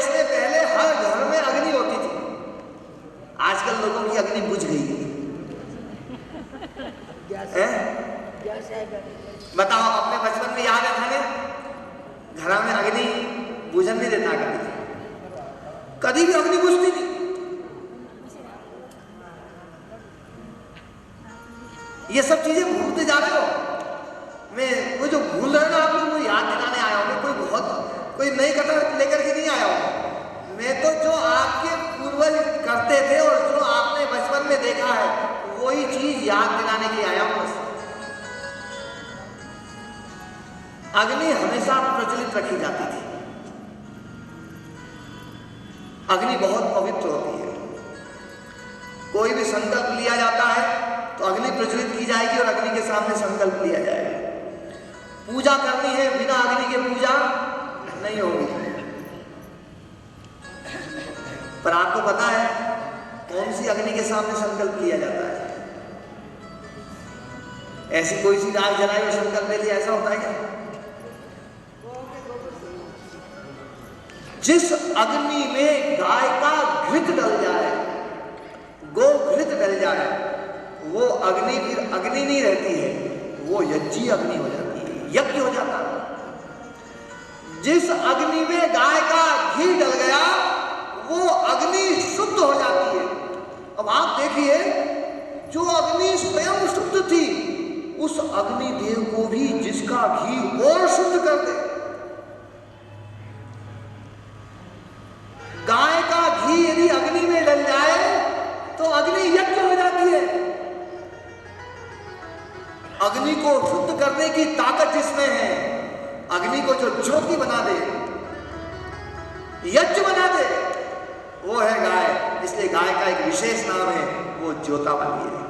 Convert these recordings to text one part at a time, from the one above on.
से पहले हर घर में अग्नि होती थी। आजकल लोगों की अग्नि बुझ गई है। बताओ, अपने बचपन में याद है थाने घर में अग्नि बुझन नहीं देता, कभी भी अग्नि बुझती थी। ये सब चीजें भूलते जा रहे हो। मैं वो जो भूल रहे हो ना आप लोग, वो याद दिलाने आया हूं। कोई नई कथा लेकर के नहीं आया हूं। मैं तो जो आपके पूर्वज करते थे और जो आपने बचपन में देखा है वही चीज याद दिलाने के लिए आया हूं। अग्नि हमेशा प्रज्वलित रखी जाती थी। अग्नि बहुत पवित्र होती है। कोई भी संकल्प लिया जाता है तो अग्नि प्रज्वलित की जाएगी और अग्नि के सामने संकल्प लिया जाएगा। पूजा करनी है, बिना अग्नि के पूजा नहीं होगी। पर आपको पता है कौन सी अग्नि के सामने संकल्प लिया जाता है? ऐसी कोई सी आग जलाई और संकल्प ले लिया, ऐसा होता है क्या? जिस अग्नि में गाय का घृत डल जाए, गो घृत डल जाए, वो अग्नि फिर अग्नि नहीं रहती है, वो यज्ञी अग्नि हो जाती है, यज्ञ हो जाता है। जिस अग्नि में गाय का घी डल गया वो अग्नि शुद्ध हो जाती है। अब आप देखिए, जो अग्नि स्वयं शुद्ध थी उस अग्नि देव को भी जिसका घी और शुद्ध कर दे। गाय का घी यदि अग्नि में डल जाए तो अग्नि यज्ञ हो जाती है। अग्नि को शुद्ध करने की ताकत जिसमें है, अग्नि को जो ज्योति बना दे, यज्ञ बना दे, वो है गाय। इसलिए गाय का एक विशेष नाम है, वो ज्योतावाली है।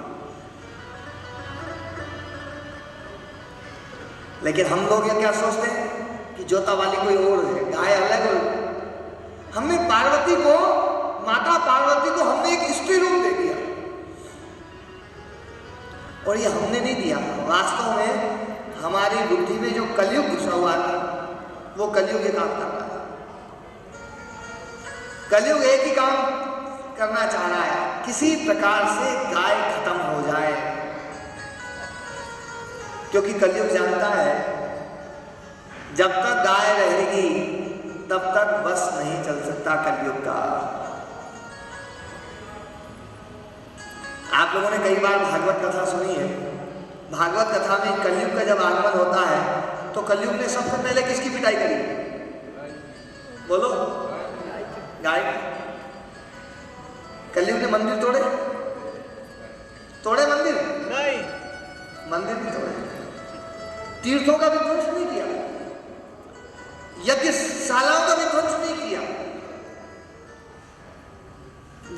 लेकिन हम लोग ये क्या सोचते हैं कि ज्योतावाली कोई और है, गाय अलग है। हमने पार्वती को, माता पार्वती को हमने एक स्त्री रूप दे दिया, और ये हमने नहीं दिया। वास्तव में हमारी बुद्धि में जो कलयुग घुसा हुआ था, वो कलयुग ये काम करता है। कलयुग एक ही काम करना चाह रहा है, किसी प्रकार से गाय खत्म हो जाए। क्योंकि कलयुग जानता है जब तक गाय रहेगी तब तक बस नहीं चल सकता कलयुग का। आप लोगों ने कई बार भागवत कथा सुनी है। भागवत कथा में कलयुग का जब आगमन होता है तो कलयुग ने सबसे पहले किसकी पिटाई करी? बोलो, गाय। कलयुग ने मंदिर तोड़े? तोड़े मंदिर? नहीं, मंदिर नहीं तोड़े। तीर्थों का विध्वंस नहीं किया, यज्ञशालाओं का विध्वंस नहीं किया,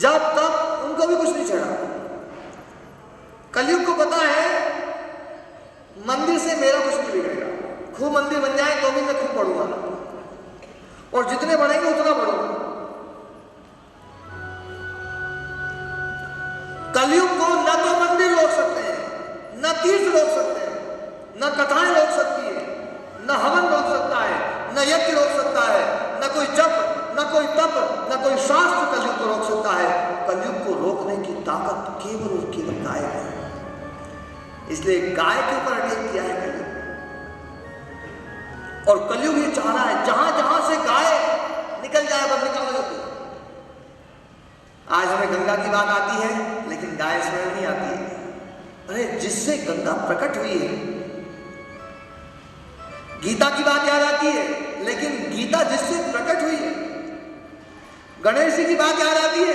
जब तक उनको भी कुछ नहीं चढ़ा। कलयुग को पता है मंदिर से मेरा कुछ नहीं बिगड़ेगा। खूब मंदिर बन जाए तो भी मैं खूब बढ़ूंगा, और जितने बढ़ेंगे उतना बढ़ूंगा। कलयुग को न तो मंदिर रोक सकते हैं, न तीर्थ रोक सकते हैं, न कथाएं रोक सकती है, न हवन रोक सकता है, न यज्ञ रोक सकता है, न कोई जप, न कोई तप, न कोई शास्त्र कलयुग को रोक सकता है। कलयुग को रोकने की ताकत केवल और केवल गाय है। इसलिए गाय के ऊपर अटैक किया है कलयुग। और कलयुग ये चाह रहा है जहां जहां से गाय निकल जाए बस निकल जाती। आज हमें गंगा की बात आती है लेकिन गाय स्वयं नहीं आती है। अरे जिससे गंगा प्रकट हुई है, गीता की बात याद आती है, लेकिन गीता जिससे प्रकट हुई है। गणेश जी की बात याद आती है,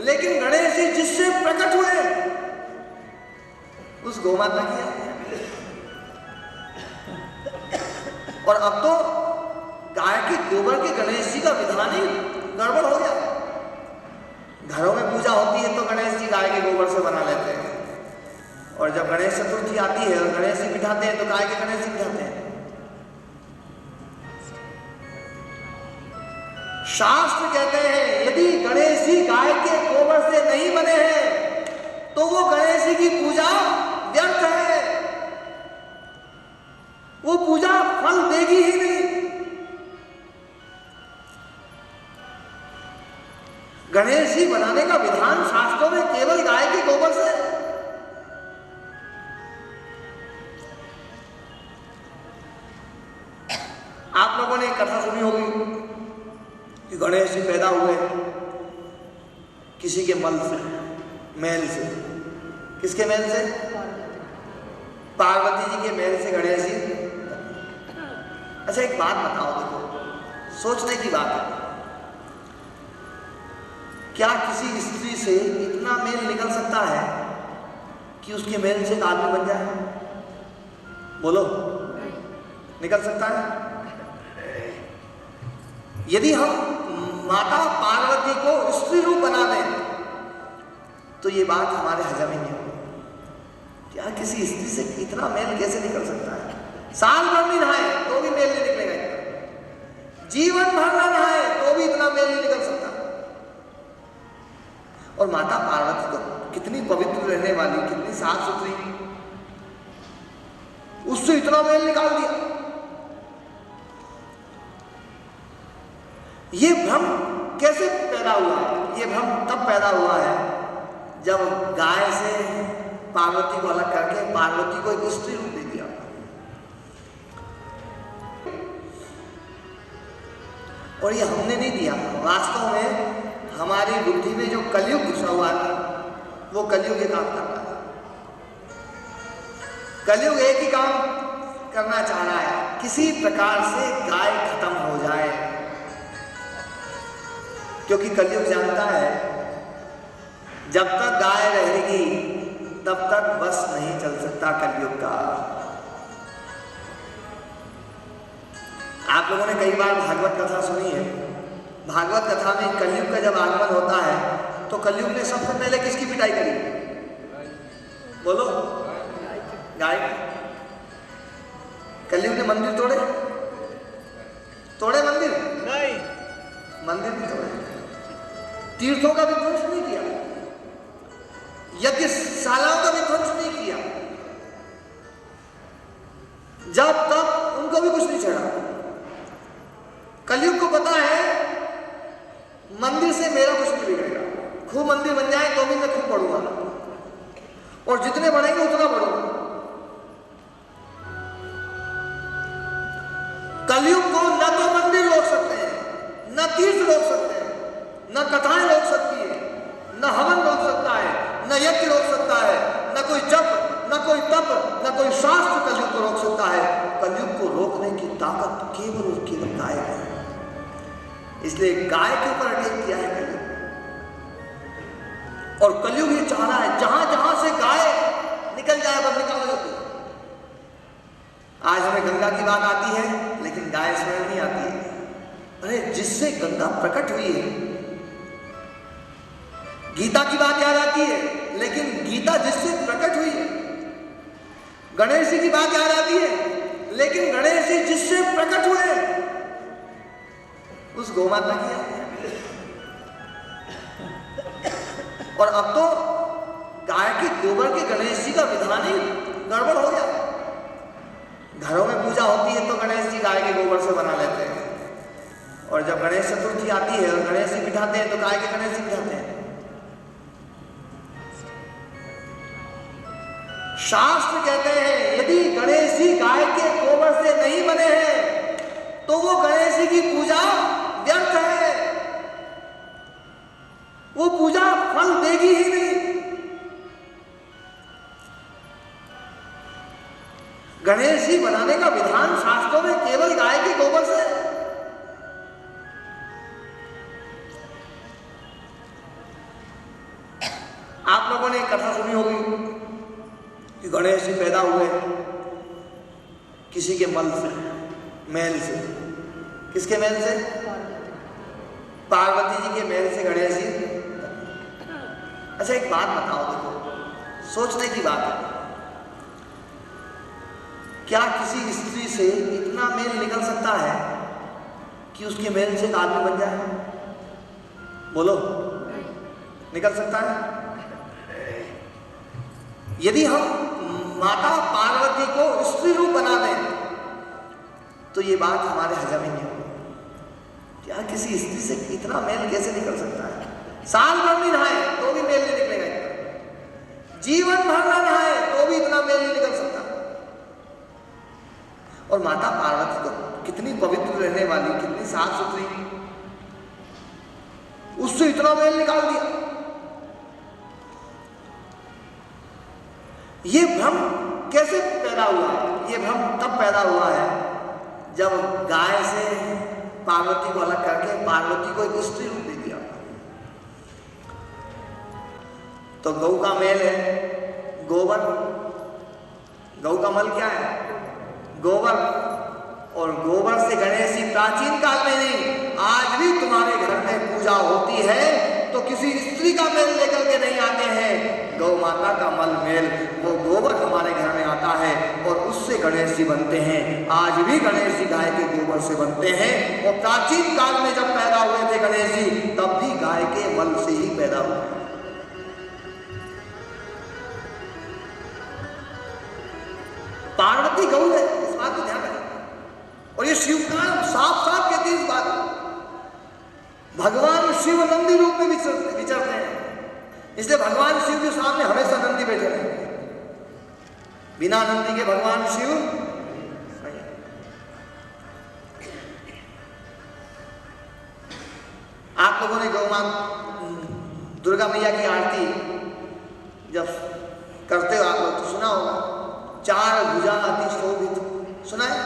लेकिन गणेश जी जिससे प्रकट हुए उस गौमाता की याद है। और अब तो गाय के गोबर के गणेश जी का विधान ही गड़बड़ हो गया। घरों में पूजा होती है तो गणेश जी गाय के गोबर से बना लेते हैं, और जब गणेश चतुर्थी आती है और गणेश जी बिठाते हैं तो गाय के गणेश जी बिठाते हैं। शास्त्र कहते हैं यदि गणेश जी गाय के गोबर से नहीं बने हैं तो वो गणेश जी की पूजा व्यर्थ है, वो पूजा फल देगी ही नहीं। गणेश जी बनाने का विधान शास्त्रों में केवल गाय के गोबर से। आप लोगों ने कथा सुनी होगी कि गणेश जी पैदा हुए किसी के मल से, मैल से। किसके मैल से? पार्वती जी के मैल से गणेश जी। अच्छा एक बात बताओ, देखो सोचने की बात है, क्या किसी स्त्री से इतना मेल निकल सकता है कि उसके मेल से एक आदमी बन जाए? बोलो, निकल सकता है? यदि हम माता पार्वती को स्त्री रूप बना दें तो ये बात हमारे हजम ही नहीं होगी। क्या किसी स्त्री से इतना मेल कैसे निकल सकता है? साल भर नहीं नहाए तो भी मेल नहीं निकलेगा, जीवन भर ना नहाए तो भी इतना मेल नहीं निकल सकता। और माता पार्वती तो कितनी पवित्र रहने वाली, कितनी साफ सुथरी, उससे इतना मेल निकाल दिया। ये भ्रम कैसे पैदा हुआ? ये भ्रम तब पैदा हुआ है जब गाय से पार्वती को अलग करके पार्वती को एक स्त्री रूप दे दिया। और ये हमने नहीं दिया, वास्तव में हमारी बुद्धि में जो कलयुग घुसा हुआ था वो कलयुग ये काम कर रहा है। कलयुग एक ही काम करना चाह रहा है, किसी प्रकार से गाय खत्म हो जाए, क्योंकि कलयुग जानता है जब तक गाय रहेगी तब तक बस नहीं चल सकता कलयुग का। आप लोगों ने कई बार भागवत कथा सुनी है। भागवत कथा में कलयुग का जब आगमन होता है तो कलयुग ने सबसे पहले किसकी पिटाई करी? बोलो, गाय। कलयुग ने मंदिर तोड़े? तोड़े मंदिर? नहीं, मंदिर नहीं तोड़े। तीर्थों का विध्वंस नहीं किया, यज्ञशालाओं का विध्वंस नहीं किया, जब तक उनको भी कुछ नहीं चढ़ा। कलयुग को पता है मंदिर से मेरा कुछ नहीं बिगड़ेगा, खूब मंदिर बन जाए तो भी मैं खूब पढ़ूंगा, और जितने बढ़ेंगे उतना बढ़ूंगा। कलयुग को न तो मंदिर रोक सकते हैं, न तीर्थ रोक सकते हैं, न कथाएं रोक सकती है, न हवन रोक सकता है, न यज्ञ रोक सकता है, न कोई जप, न कोई तप, न कोई शास्त्र कलयुग को रोक सकता है। कलयुग को रोकने की ताकत केवल और केवल गाय है। इसलिए गाय के ऊपर अटैक किया है कलयुग। और कलयुग ये चाह रहा है जहां जहां से गाय निकल जाए बस निकल जाती। आज हमें गंगा की बात आती है लेकिन गाय स्मरण नहीं आती है। अरे जिससे गंगा प्रकट हुई है, गीता की बात याद आती है लेकिन गीता जिससे प्रकट हुई है। गणेश जी की बात याद आती है लेकिन गणेश जी जिससे प्रकट हुए उस गोमाता की याद है। और अब तो गाय के गोबर के गणेश जी का विधान ही गड़बड़ हो गया। घरों में पूजा होती है तो गणेश जी गाय के गोबर से बना लेते हैं, और जब गणेश चतुर्थी आती है और गणेश जी बिठाते हैं तो गाय के गणेश जी बिठाते हैं। शास्त्र कहते हैं यदि गणेश जी गाय के गोबर से नहीं बने हैं तो वो गणेश जी की पूजा व्यर्थ है, वो पूजा फल देगी ही नहीं। गणेश जी बनाने का विधान शास्त्रों में केवल गाय के गोबर से। आप लोगों ने कथा सुनी होगी कि गणेश जी पैदा हुए किसी के मल से, मैल से। किसके मैल से? पार्वती जी के मैल से गणेश जी। अच्छा एक बात बताओ, देखो सोचने की बात है, क्या किसी स्त्री से इतना मेल निकल सकता है कि उसके मेल से एक आदमी बन जाए? बोलो, निकल सकता है? यदि हम माता पार्वती को स्त्री रूप बना दें तो ये बात हमारे हजम ही नहीं होगी। क्या किसी स्त्री से इतना मेल कैसे निकल सकता है? साल भर नहीं नहाए तो भी मेल नहीं निकलेगा इतना, जीवन भर ना नहाए तो भी इतना मेल नहीं निकल सकता। और माता पार्वती तो कितनी पवित्र रहने वाली, कितनी साफ सुथरी, उससे इतना मेल निकाल दिया। ये भ्रम कैसे पैदा हुआ है? ये भ्रम तब पैदा हुआ है जब गाय से पार्वती को अलग करके पार्वती को एक स्त्री रूप दे दिया। तो गौ का मेल है गोबर, गौ का मल क्या है? गोबर। और गोबर से गणेश जी प्राचीन काल में नहीं, आज भी तुम्हारे घर में पूजा होती है तो किसी स्त्री का मेल लेकर के नहीं आते हैं, गौ माता का मल मेल, वो गोबर हमारे घर में आता है और उससे गणेश जी बनते हैं। आज भी गणेश जी गाय के गोबर से बनते हैं और प्राचीन काल में जब पैदा हुए थे गणेश जी तब भी गाय के मल से ही पैदा हुए। पार्वती गौ है, इस बात को ध्यान रखें। और ये शिव का साफ साफ कहती है इस बात को, भगवान शिव नंदी रूप में विचरते हैं, इसलिए भगवान शिव के सामने हमेशा नंदी बैठे रहेंगे। बिना नंदी के भगवान शिव नहीं। आप लोगों ने गौ माता दुर्गा मैया की आरती जब करते हो आप लोग तो सुना होगा, 4 भुजा अति शोभित, सुना है?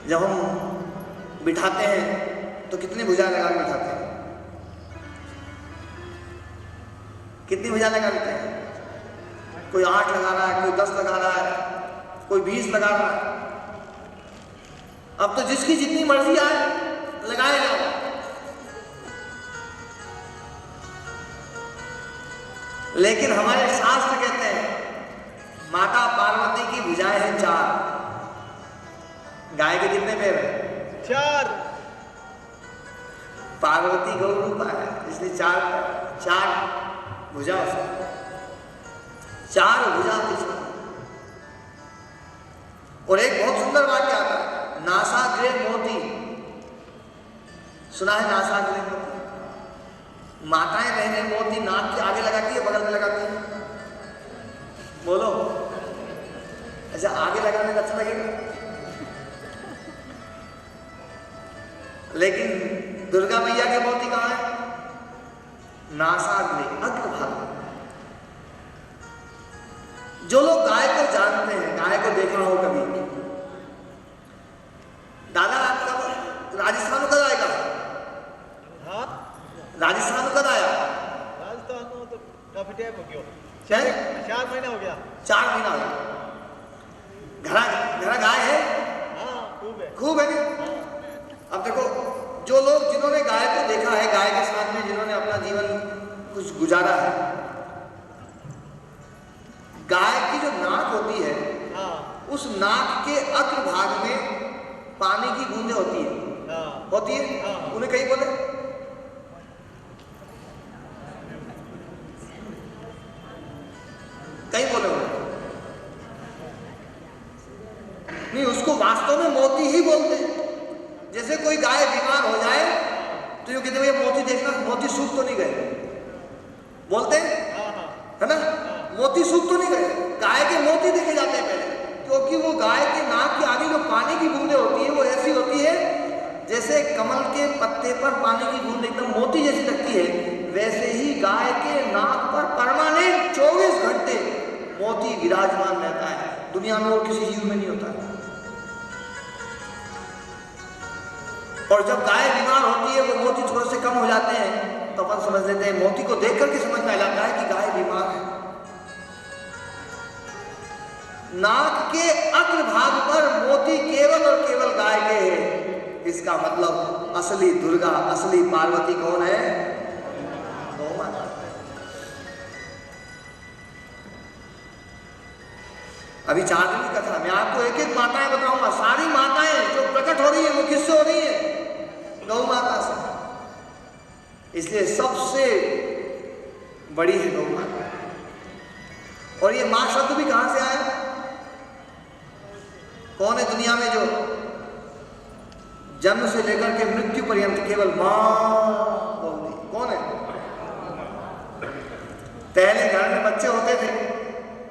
जब हम बिठाते हैं तो कितनी भुजा लगा के बिठाते हैं? कितनी भुजा लगा लेते हैं? कोई 8 लगा रहा है, कोई 10 लगा रहा है, कोई 20 लगा रहा है। अब तो जिसकी जितनी मर्जी आए लगाए जाओ। लेकिन हमारे शास्त्र कहते हैं माता पार्वती की भुजाएं हैं 4, गाय के कितने पैर हैं? 4। पार्वती गौ रूपा है इसलिए 4 भुजा, 4 भुजा। और एक बहुत सुंदर वाक्य आता है, नासाग्रे मोती, सुना है? नासाग्रे मोती, माताएं बहनें मोती नाक के आगे लगाती है, बगल में लगाती है? बोलो, अच्छा आगे लगाने में अच्छा लगेगा, लेकिन दुर्गा मैया के मोती कहाँ है? नासाग्रे, अग्रभाग। जो लोग गाय को जानते हैं, गाय को देखा हो कभी, दादा आपका राजस्थान कब आएगा? राजस्थान कब आया? राजस्थान तो काफी टाइम हो गया, 4 महीना हो गया। 4 महीना हो गया। घरा गाय है? हाँ, खूब है नहीं? अब देखो, जो लोग जिन्होंने गाय को देखा है, गाय के साथ में जिन्होंने अपना जीवन कुछ गुजारा है, गाय की जो नाक होती है, हाँ, उस नाक के अग्रभाग में पानी की बूंदें होती है, हाँ, होती है? हाँ। उन्हें कहीं बोले कहीं बोले नहीं, उसको वास्तव में मोती ही बोलते हैं। जैसे कोई गाय बीमार हो जाए तो ये कहते भैया मोती देखना, मोती सूख तो नहीं गए, बोलते हैं है ना? मोती सूख तो नहीं गए, गाय के मोती देखे जाते हैं पहले, क्योंकि वो गाय के नाक के आगे जो पानी की बूंदें होती है वो ऐसी होती है जैसे कमल के पत्ते पर पानी की बूंद एकदम मोती जैसी लगती है, वैसे ही गाय के नाक पर परमानेंट 24 घंटे मोती विराजमान रहता है। दुनिया में और किसी जीव में नहीं होता है। और जब गाय बीमार होती है, वो मोती थोड़े से कम हो जाते हैं तो अपन समझ लेते हैं, मोती को देख करके समझ में आ जाता है कि गाय बीमार है। नाक के अग्रभाग पर मोती केवल और केवल गाय के हैं। इसका मतलब असली दुर्गा, असली पार्वती कौन है? गौ माता। अभी 4 दिन की कथा मैं आपको एक एक माताएं बताऊंगा। सारी माताएं जो प्रकट हो रही है वो किससे हो रही है? गौ माता से। इसलिए सबसे बड़ी है गौ माता। और ये मां शब्द भी कहां से आया? कौन है दुनिया में जो जन्म से लेकर के मृत्यु पर्यंत केवल मां बोलती। कौन है? पहले घर में बच्चे होते थे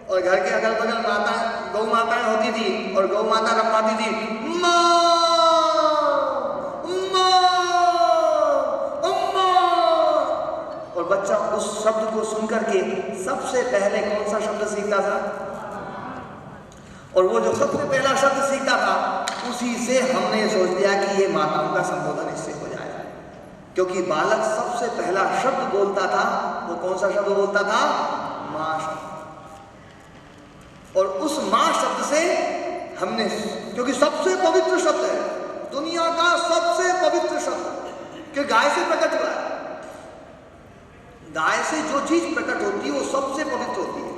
और घर के अगल बगल माता गौ माताएं होती थी और गौ माता रखवाती थी मां मां मां, और बच्चा उस शब्द को सुनकर के सबसे पहले कौन सा शब्द सीखता था? और वो जो सबसे पहला शब्द सीखता था उसी से हमने सोच लिया कि ये माताओं का संबोधन इससे हो जाएगा, क्योंकि बालक सबसे पहला शब्द बोलता था। वो कौन सा शब्द बोलता था? मां शब्द। और उस मां शब्द से हमने, क्योंकि सबसे पवित्र शब्द है, दुनिया का सबसे पवित्र शब्द, कि गाय से प्रकट हुआ है। गाय से जो चीज प्रकट होती है वो सबसे पवित्र होती है।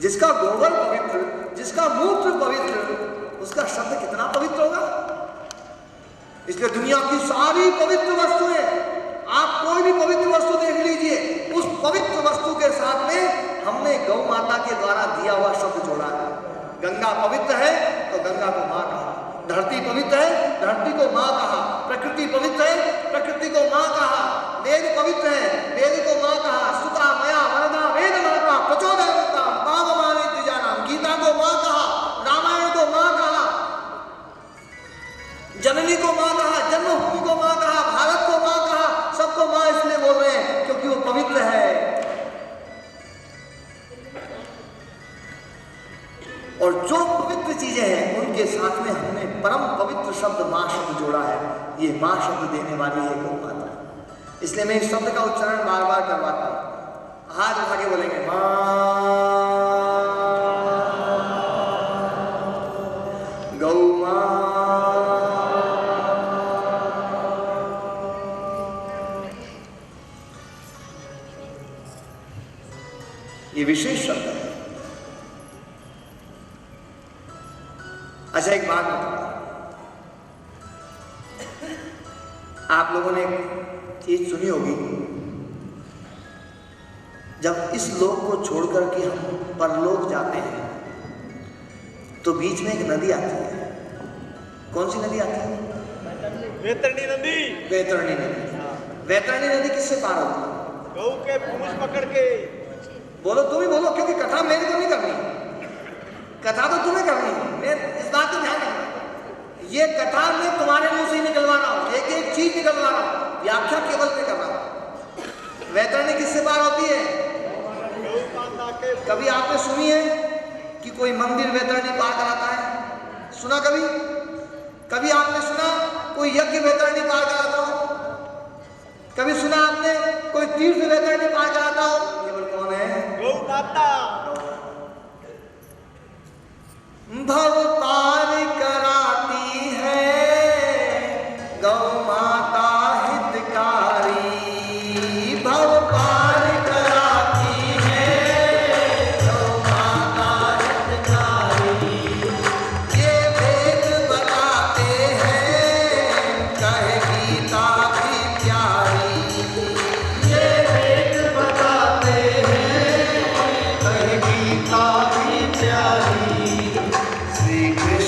जिसका गोबर पवित्र, जिसका मूत्र पवित्र, उसका शब्द कितना पवित्र होगा। इसलिए दुनिया की सारी पवित्र वस्तुएं, आप कोई भी पवित्र वस्तु देख लीजिए, उस पवित्र वस्तु के साथ में हमने गौ माता के द्वारा दिया हुआ शब्द जोड़ा है। गंगा पवित्र है तो गंगा को मां कहा, धरती पवित्र है, धरती को मां कहा, प्रकृति पवित्र है, प्रकृति को मां कहा, वेद पवित्र है, वेद को मां कहा, सुता मया वरदा वेद माता प्रचोदयता पावमाने द्विजानाम, गीता को मां कहा, रामायण को मां कहा, जननी को मां कहा, जन्मभूमि को मां कहा, भारत को मां कहा, सबको मां इसलिए बोल रहे हैं क्योंकि वो पवित्र है। और जो पवित्र चीजें हैं उनके साथ में हमने परम पवित्र शब्द मां शब्द जोड़ा है। ये मां शब्द देने वाली है गौ माता, इसलिए मैं इस शब्द का उच्चारण बार बार करवाता हूं। हाथ उठा के बोलेंगे मां, गौ मां। ये विशेष शब्द है। अच्छा, एक बात बताओ, आप लोगों ने एक चीज सुनी होगी, जब इस लोक को छोड़कर के हम परलोक जाते हैं तो बीच में एक नदी आती है। कौन सी नदी आती है? वैतरणी नदी। वैतरणी नदी। वैतरणी नदी किससे पार होती है? गऊ के पूंछ पकड़ के। बोलो, तुम ही बोलो, क्योंकि कथा मेरे को नहीं करनी, कथा तो तुम्हें करनी है। मैं इस बात को ध्यान रखना, ये कथा मैं तुम्हारे मुंह से ही निकलवा रहा हूं, एक एक चीज निकलवा रहा हूं, व्याख्या केवल मैं कर रहा हूं। वैतरणी किससे पार होती है? कभी आपने सुनी है कि कोई मंदिर वैतरणी पार कराता है? सुना कभी? कभी आपने सुना कोई यज्ञ वैतरणी पार कराता हो? कभी सुना आपने कोई तीर्थ वैतरणी पार कराता हो? केवल कौन है? गौ माता। भव पार कराती है गौ माता हितकारी, भव पार कराती है गौ माता हितकारी। ये वेद बताते हैं कहे गीता की प्यारी, ये वेद बताते हैं कहे गीता की प्यारी। श्री कृष्ण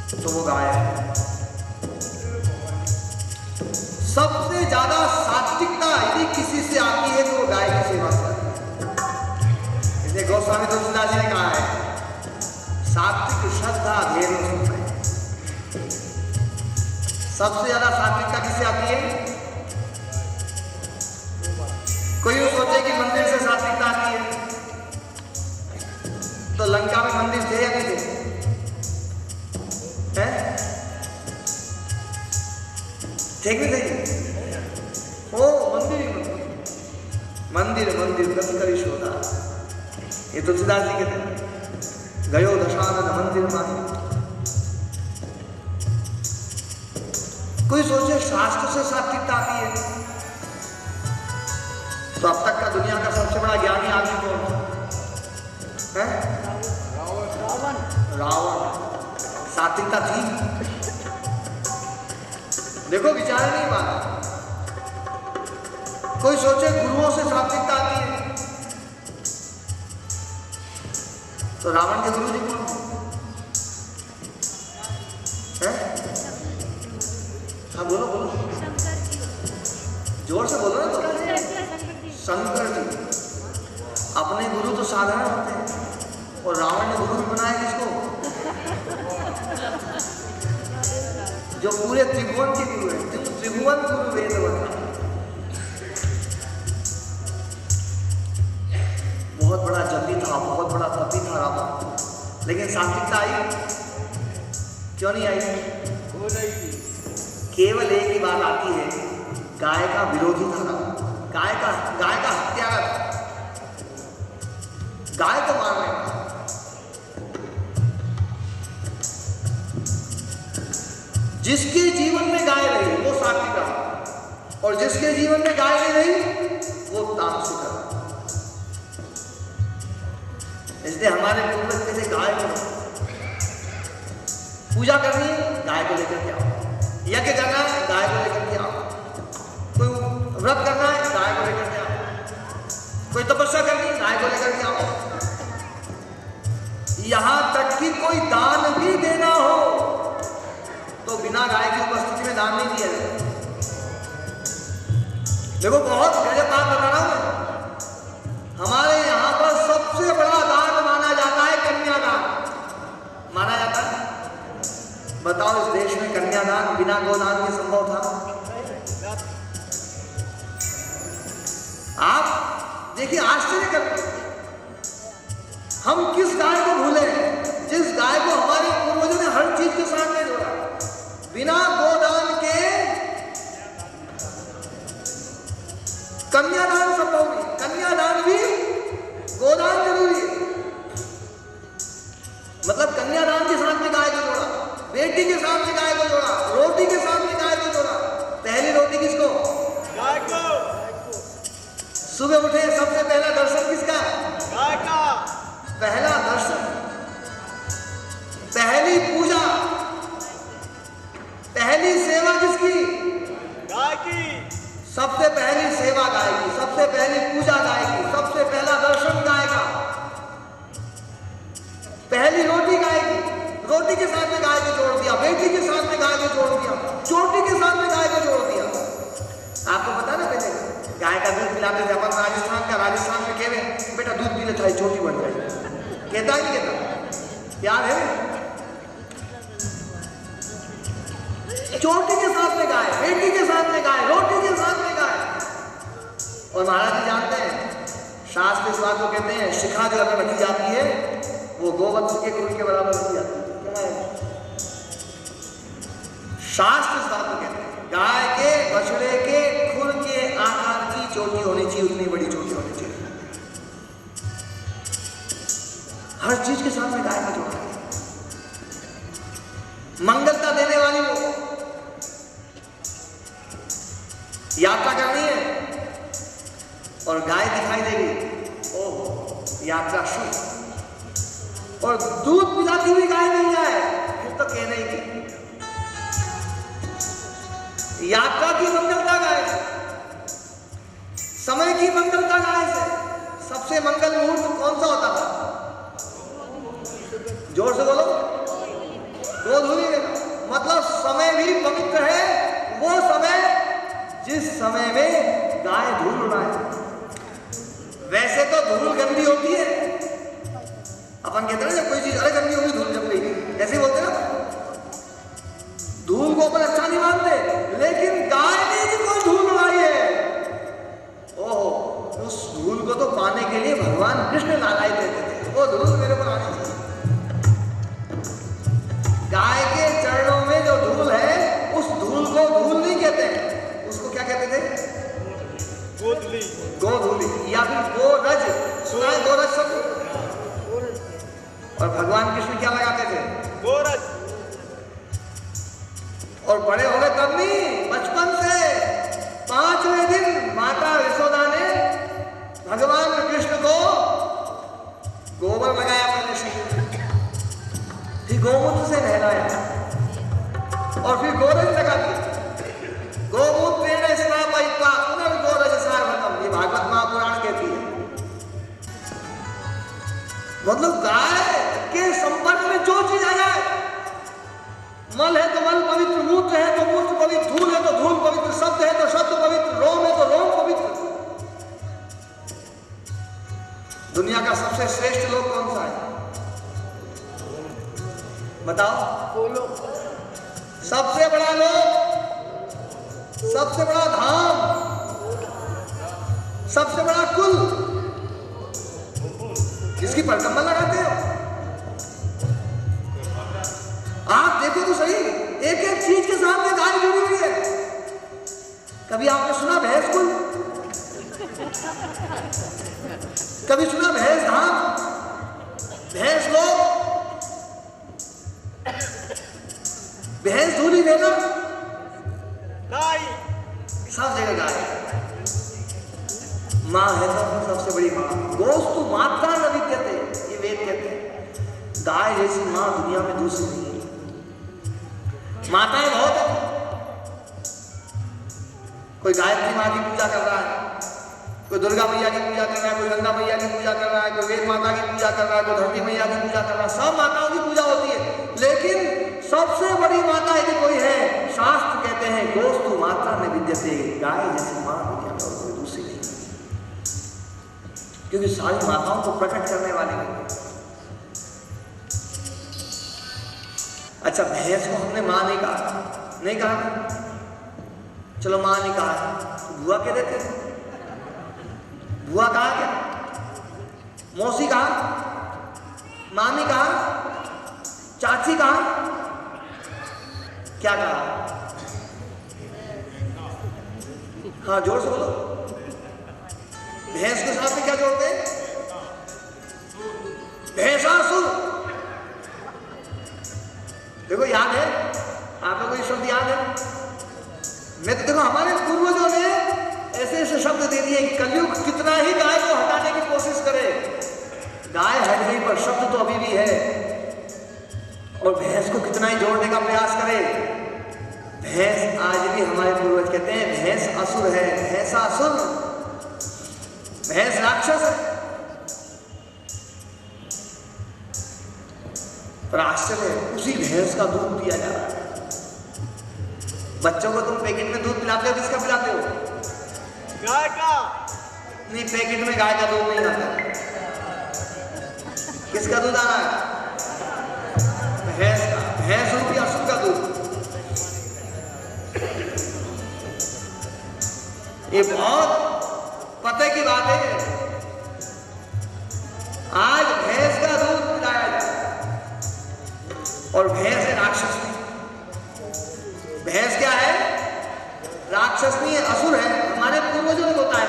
तो वो गाय है। सबसे ज्यादा सात्विकता यदि किसी से आती है तो वो गाय की सेवा करती है। इसलिए गोस्वामी तुलसीदास जी ने कहा है सात्विक श्रद्धा धेनु सुख। सबसे ज्यादा सात्विकता किससे आती है? कोई यूं सोचे कि मंदिर से सात्विकता आती है, तो लंका में मंदिर थे या नहीं थे? ठीक नहीं थे? ओ मंदिर मंदिर कभी कभी शोधा। ये तुलसीदास जी कहते हैं गयो दशानन मंदिर मानी। कोई सोचे शास्त्र से सात्विकता आती है, तो अब तक का दुनिया का सबसे बड़ा ज्ञानी आदमी कौन है? रावण। सात्विकता थी? देखो विचार नहीं बात। कोई सोचे गुरुओं से सात्विकता आती है, तो रावण के गुरु जी कौन है? हाँ बोलो बोलो, जोर से बोलो ना। तो शंकर जी अपने गुरु तो साधारण होते हैं, और रावण ने गुरु भी बनाया किसको? जो पूरे त्रिभुवन के गुरु है, त्रिभुवन गुरु वेदवत। बहुत बड़ा जपी था, बहुत बड़ा तपी था रावण, लेकिन सात्विकता आई क्यों नहीं आई? केवल एक ही बात आती है, गाय का विरोधी था रावण। गाय का हत्यारा था, गाय को मारने का। जिसके जीवन में गाय रही वो सात्विक रहा, और जिसके जीवन में गाय नहीं रही वो तामसिक रहा। इसलिए हमारे पूर्वज जैसे गाय को पूजा करनी है, गाय को लेकर के आओ। यज्ञ करना है, गाय को लेकर के आओ। कोई व्रत करना है, गाय को लेकर के आओ। कोई तपस्या करनी है, गाय को लेकर के आओ। यहां तक कि कोई दान भी देना हो तो बिना गाय की उपस्थिति में दान नहीं दिया जाए। देखो बहुत गजब बात बता रहा हूं मैं। हमारे यहां पर सबसे बड़ा दान माना जाता है कन्यादान। माना जाता है? बताओ इस देश में कन्यादान बिना गोदान के संभव था? आप देखिए आश्चर्य करते हैं, हम किस गाय को भूले हैं जिस गाय को हमारे पूर्वजों ने हर चीज के सामने जोड़ा। बिना गोदान के कन्यादान संभव नहीं। कन्यादान भी गोदान जरूरी है। मतलब कन्यादान के साथ में गाय को जोड़ा, बेटी के सामने गाय को जोड़ा, रोटी के सामने गाय को जोड़ा। पहली रोटी किसको? गाय को। सुबह उठे सबसे पहला दर्शन किसका? गाय का। पहला दर्शन, पहली पूजा, पहली सेवा किसकी? गाय की। सबसे पहली सेवा गाय की, सबसे पहली पूजा गाय की, सबसे पहला दर्शन गाय का, पहली रोटी गाय की। रोटी के साथ में गाय को जोड़ दिया, बेटी के साथ में गाय को जोड़ दिया, चोटी के साथ में गाय को जोड़ दिया। आपको पता ना पहले गाय का दूध पिलाते थे अपन राजस्थान का। राजस्थान में कह रहे बेटा दूध पी लेता है चोटी बन जाए, कहता है नहीं कहता? याद है? चोटी के साथ में गाय, बेटी के साथ में गाय, रोटी के साथ में गाय। और महाराज जी जानते हैं शास्त्र इस बात को कहते हैं, शिखा जो अगर रखी जाती है वो गोवंश के खुर के बराबर रखी जाती है। क्या है? शास्त्र इस बात को कहते हैं गाय के बछड़े के खुर के आकार की चोटी होनी चाहिए, उतनी बड़ी चोटी होनी चाहिए। हर चीज के साथ में गाय का जोड़ा है। मंगलता देने वाली वो यात्रा करनी है और गाय दिखाई देगी, ओह यात्रा शुभ। और दूध पिलाती हुई गाय मिल जाए फिर तो कहना ही क्या। यात्रा की मंगलता गाय से, समय की मंगलता गाय से। सबसे मंगल मुहूर्त कौन सा होता था? जोर से बोलो। गोधूली में जिस समय में गाय धूल उड़ाए। वैसे तो धूल गंदी होती है, अपन कहते हैं जब कोई चीज अरे गंदी होगी धूल जम गई, ऐसे ही बोलते हैं ना। धूल को अपन अच्छा नहीं मानते, लेकिन गाय ने भी कोई धूल उड़ाई है। ओहो, उस धूल को तो पाने के लिए भगवान कृष्ण लालायित देते थे, वो धूल मेरे पर आनी चाहिए। गाय के चरणों में जो धूल है, उस धूल को धूल नहीं कहते हैं, उसको क्या कहते थे? गोधूली। गोधूली या फिर गोरज। सुना है गोरज शब्द? और भगवान कृष्ण क्या लगाते थे? गोरज। और बड़े हो गए तब नहीं, बचपन से 5वें दिन माता यशोदा ने भगवान कृष्ण को गोबर लगाया अपने शरीर, फिर गोमूत्र से नहलाया और फिर गोरज लगा दिया। गोमूत्रेण स्नापयित्वा पुनर्गोरज सार्वतम, ये भागवत महापुराण कहती है। मतलब गाय के संपर्क में जो चीज आ जाए, मल है तो मल पवित्र, मूत्र है तो मूत्र पवित्र, धूल है तो धूल पवित्र, शब्द है तो शब्द पवित्र, रोम है तो रोम पवित्र। दुनिया का सबसे श्रेष्ठ लोक कौन सा है? बताओ। सबसे बड़ा लोक, सबसे बड़ा धाम, सबसे बड़ा कुल, जिसकी परिक्रमा लगाते हो। आप देखो तो सही, एक एक चीज के साथ में गाय जुड़ी हुई है। कभी आपने सुना भैंस कुल? कभी सुना भैंस धाम, भैंस लोग, भैंस धूली देना, गाय सब जगह गाय। माँ है तो सबसे बड़ी माँ। गोस्तु माता न विद्यते, ये वेद कहते हैं। गाय जैसी माँ दुनिया में दूसरी नहीं है। माताएं बहुत है। कोई गायत्री माँ की पूजा कर रहा है, कोई दुर्गा मैया की पूजा कर रहा है, कोई गंगा मैया की पूजा कर रहा है, कोई वेद माता की पूजा कर रहा है, कोई धरती मैया की पूजा कर रहा है। सब माताओं की पूजा होती है, लेकिन सबसे बड़ी माता यदि कोई है, शास्त्र कहते हैं गोस्तु माता में विद्यते, गाय जैसी माँ दुनिया में कोई दूसरी नहीं, क्योंकि सारी माताओं को प्रकट करने वाली है। अच्छा, भैंस को हमने माँ नहीं कहा, नहीं कहा, चलो माँ नहीं कहा, बुआ कह देते। बुआ कहा क्या? मौसी कहा? मामी कहा? चाची कहा? क्या कहा? हाँ, जोर से बोलो। भैंस के साथ में क्या जोड़ते हैं? भैंसासुर। देखो याद है आप लोगों को, ये शब्द याद है? मैं तो देखो हमारे पूर्वजों ने ऐसे ऐसे शब्द दे दिए कि कलयुग कितना ही गाय को हटाने की कोशिश करे, गाय हट गई पर शब्द तो अभी भी है। और भैंस को कितना ही जोड़ने का प्रयास करे, भैंस आज भी हमारे पूर्वज कहते हैं भैंस असुर है, भैंसासुर, भैंस राक्षस है। पर आश्चर्य है, उसी भैंस का दूध पिया जा रहा है। बच्चों को तुम पैकेट में दूध पिलाते हो, किसका पिलाते हो? गाय का। नहीं, पैकेट में गाय का दूध नहीं आता। किसका दूध आ रहा है? भैंस का। भैंस रूपी असुर का दूध। ये बहुत पते की बात है। आज भैंस का दूध पिलाया जाए, और भैंस है राक्षसनी। भैंस क्या है? राक्षसनी है, असुर है। हमारे पूर्वजों ने बताया,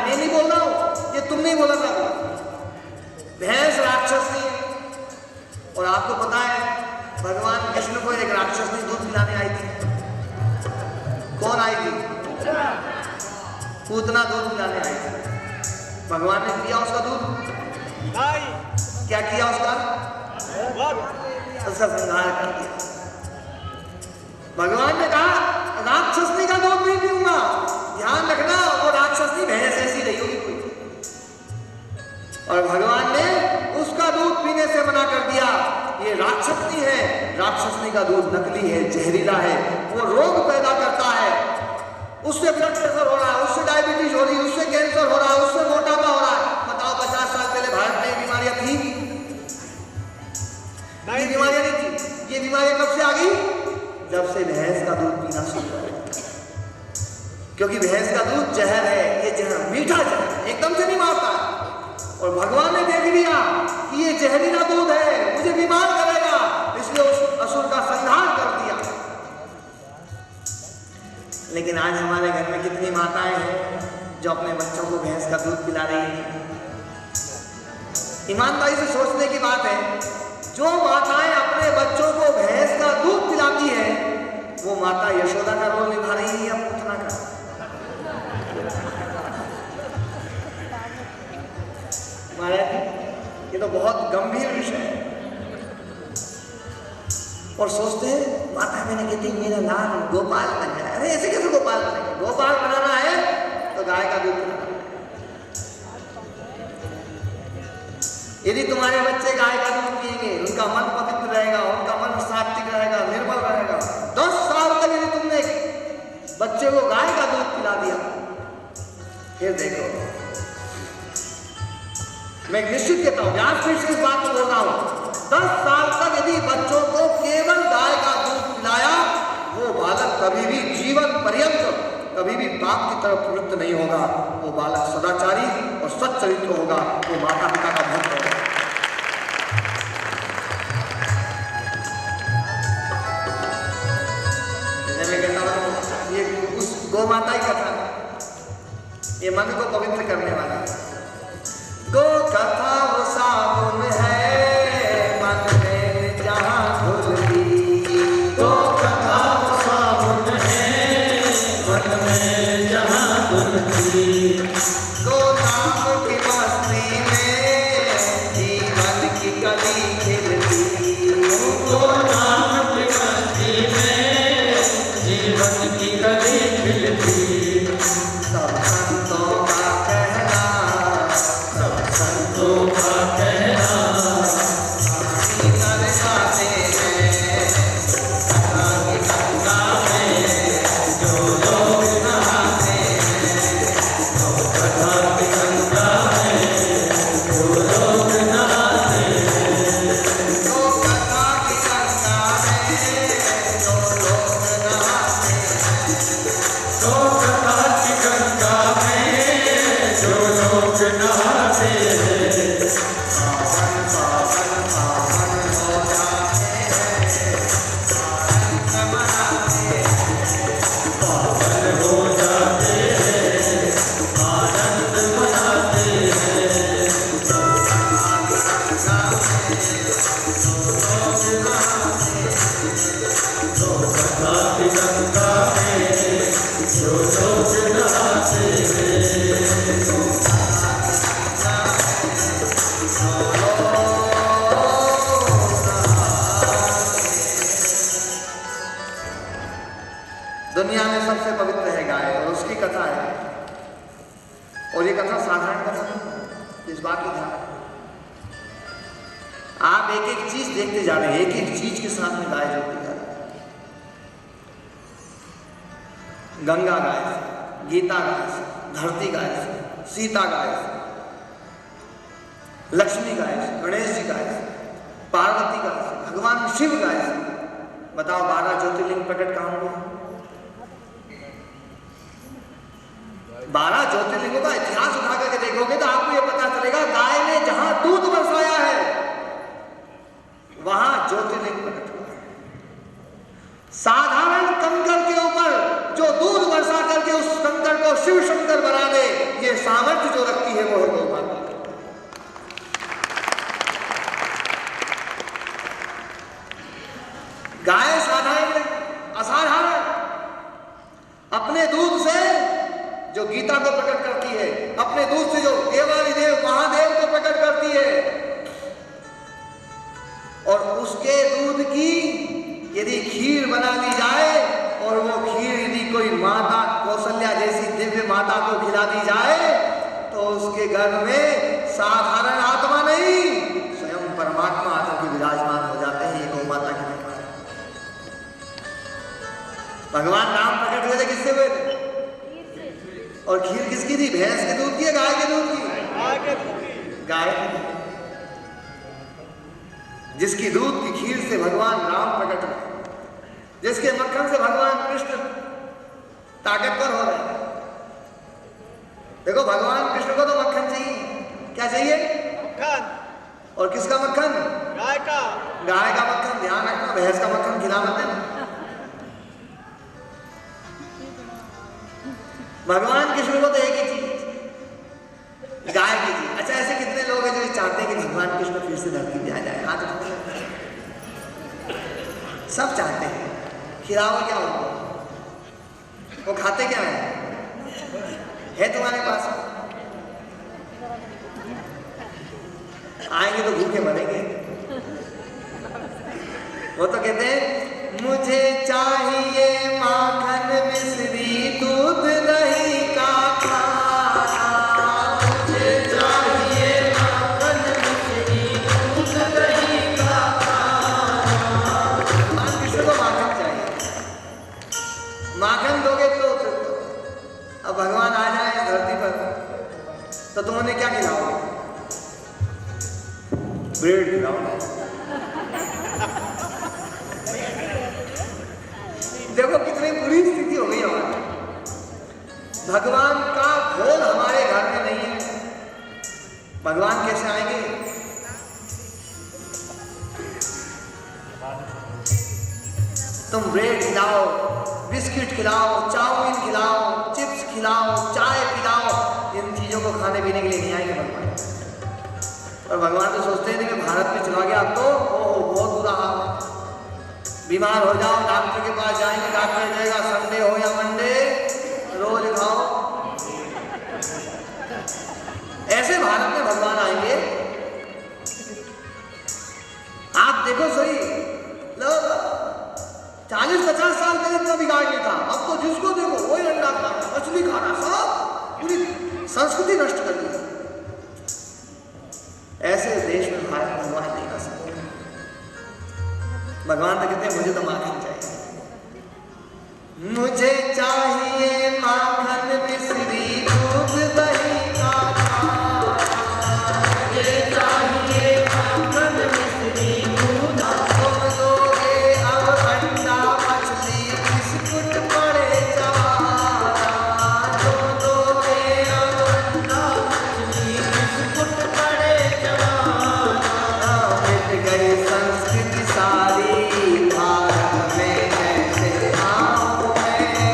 मैं नहीं बोल रहा हूं, ये तुम नहीं बोला था। भैंस राक्षसनी है। और आपको पता है भगवान कृष्ण को एक राक्षसनी दूध पिलाने आई थी। कौन आई थी? पूतना दूध पिलाने आई थी। भगवान ने पिया उसका दूध? क्या किया उसका? उसका संहार कर दिया। भगवान ने कहा राक्षसनी का दूध नहीं पीऊंगा। ध्यान रखना, वो राक्षसनी भैंस ऐसी नहीं होगी कोई। और भगवान ने उसका दूध पीने से मना कर दिया। ये राक्षसनी है, राक्षसनी का दूध नकली है, जहरीला है, वो रोग पैदा करता है। उससे ब्लड प्रेशर हो रहा है, उससे डायबिटीज हो रही है, उससे कैंसर हो रहा है, उससे मोटापा हो रहा है। बताओ 50 साल पहले भारत में ये बीमारियां थी? ये बीमारियां नहीं थी। ये बीमारियां कब से आ गई? जब से भैंस का दूध पीना शुरू हुआ। क्योंकि भैंस का दूध जहर है, ये जहर मीठा जहर एकदम से नहीं मारता। और भगवान ने देख लिया कि ये जहरीला दूध है, मुझे बीमार करेगा, इसलिए उस असुर का संहार कर दिया। लेकिन आज हमारे घर में कितनी माताएं हैं जो अपने बच्चों को भैंस का दूध पिला रही हैं। ईमानदारी से सोचने की बात है, जो माताएं अपने बच्चों को भैंस का दूध पिलाती है, वो माता यशोदा का रोल निभा रही है या पूतना का? महाराज, ये तो बहुत गंभीर विषय है। और सोचते हैं माता मैंने कहती मेरा नाम गोपाल बन जाए। अरे ऐसे कैसे गोपाल बनेगा? गोपाल बनाना है तो गाय का दूध पिलाना। यदि तुम्हारे बच्चे गाय का दूध पिएंगे, उनका मन पवित्र रहेगा, उनका मन सात्विक रहेगा, निर्मल रहेगा। 10 साल तक यदि तुमने बच्चे को गाय का दूध पिला दिया, फिर देखो, मैं निश्चित कहता हूं, व्यास फिर से इस बात को बोल रहा हूं, 10 साल तक यदि बच्चों को केवल गाय का दूध पिलाया, वो बालक कभी भी जीवन पर्यंत कभी भी पाप की तरफ प्रवृत्त नहीं होगा। वो बालक सदाचारी और सच्चरित्र होगा, वो माता पिता का भक्त होगा। मैं कहता हूं ये उस गौ माता ही कथा, ये मन को पवित्र करने वाला गो कथा वो साबुन है मन में जहां धुलती। गो कथा वो साबुन है मन में जहां धुलती। गो नाम की मस्ती में जीवन की कली खिलती। गो नाम की मस्ती में जीवन की कली खिलती। सब संतों का कहना, सब संतों का कहना, पानी कर जाते हैं कथा की गंगा में जो लोग नहाते हैं। तो कथा की गंगा में जो लोग नहाते हैं। तो कथा की गंगा में जो लोग नहाते हैं। तो कथा की गंगा में जो लोग नहाते हैं। पावन पावन पावन हो जाते हैं, आनंद मनाते हैं। पावन हो जाते हैं, आनंद मनाते हैं। तो कथा की गंगा में जो लोग नहाते हैं। तो कथा की गंगा में जो लोग नहाते हैं। तो दुनिया में सबसे पवित्र है गाय, और उसकी कथा है। और ये कथा साधारण कथा नहीं, इस बात की ध्यान रखें। आप एक एक चीज देखते जा रहे हैं, एक एक चीज के साथ में गाय जोड़ती जा रही है। गंगा गाय से, गीता गाय से, धरती गाय से, सीता गाय से, लक्ष्मी गाय से, गणेश जी गाय से, पार्वती गाय से, भगवान शिव गाय से। बताओ 12 ज्योतिर्लिंग प्रकट कहां हुए? 12 ज्योतिर्लिंगों का इतिहास उठा करके देखोगे तो आपको यह पता चलेगा, गाय ने जहां दूध बरसाया है वहां ज्योतिर्लिंग प्रकट हुआ है। साधारण कंकर के ऊपर जो दूध बरसा करके उस कंकर को शिव शंकर बना दे, ये सामर्थ्य जो रखती है वो है गौ माता। गाय साधारण नहीं, असाधारण। अपने दूध से जो गीता को प्रकट करती है, अपने दूध से जो देवाधिदेव महादेव को प्रकट करती है, और उसके दूध की यदि खीर बना ली जाए, और वो खीर यदि कोई माता कौशल्या जैसी दिव्य माता को खिला दी जाए, तो उसके गर्भ में साधारण आत्मा नहीं, स्वयं परमात्मा आकर के विराजमान हो जाते हैं। ये गौ माता की महिमा है। भगवान राम प्रकट हुए थे, किससे हुए थे? और खीर किसकी थी? भैंस के दूध की या गाय के दूध की? आगे दूसरी गाय की। जिसकी दूध की खीर से भगवान राम प्रकट हुए, जिसके मक्खन से भगवान कृष्ण ताकतवर हो रहे हैं। देखो भगवान कृष्ण को तो मक्खन चाहिए। क्या चाहिए? मक्खन। और किसका मक्खन? गाय का। गाय का मक्खन। ध्यान रखना, भैंस का मक्खन खिला मत देना। भगवान कृष्ण को तो एक ही चीज, गाय की चीज। अच्छा, ऐसे कितने लोग हैं जो चाहते हैं कि भगवान कृष्ण फिर से धरती पे आ जाए? हाथ उठाओ। सब चाहते हैं। खिलाओ क्या उनको? वो खाते क्या है तुम्हारे पास? आएंगे तो भूखे मरेंगे। वो तो कहते हैं मुझे चाहिए माखन मिश्री दूध दही का खाना, मुझे चाहिए माखन मिश्री दूध दही का खाना। भगवान कृष्ण को माखन चाहिए। माखन दोगे तो अब भगवान आ जाए धरती पर तो तुम उन्हें क्या खिलाओगे? ब्रेड खिलाओगे। देखो कितनी बुरी स्थिति हो गई हमारी। भगवान का घोल हमारे घर में नहीं है। भगवान कैसे आएंगे? तुम ब्रेड खिलाओ, बिस्किट खिलाओ, चाउमीन खिलाओ, चिप्स खिलाओ, चाय पिलाओ, इन चीजों को खाने पीने के लिए नहीं आएंगे भगवान। और भगवान तो सोचते हैं कि मैं भारत में चला गया तो ओहो बहुत बुरा हाल है। बीमार हो जाओ डॉक्टर के पास जाएंगे, डॉक्टर कहेगा संडे हो या मंडे रोज खाओ। ऐसे भारत में भगवान आएंगे। आप देखो सही, लोग 40-50 साल पहले इतना बिगाड़ नहीं था। अब तो जिसको देखो वही अंडा खाना, मछली खाना, सब पूरी संस्कृति नष्ट कर दी। ऐसे देश में भारत भगवान नहीं आ सकते। भगवान तो कहते हैं मुझे तो माखन चाहिए, मुझे चाहिए माखन मिश्री दूध दही का खाना, मुझे चाहिए माखन मिश्री दूध। तुम दोगे अब अंडा मछली बिस्कुट पड़े जवाना, तुम दोगे अब अंडा मछली बिस्कुट पड़े जवाना। मिट गई संस्कृति सारी, भारत में कैसे आऊं मैं?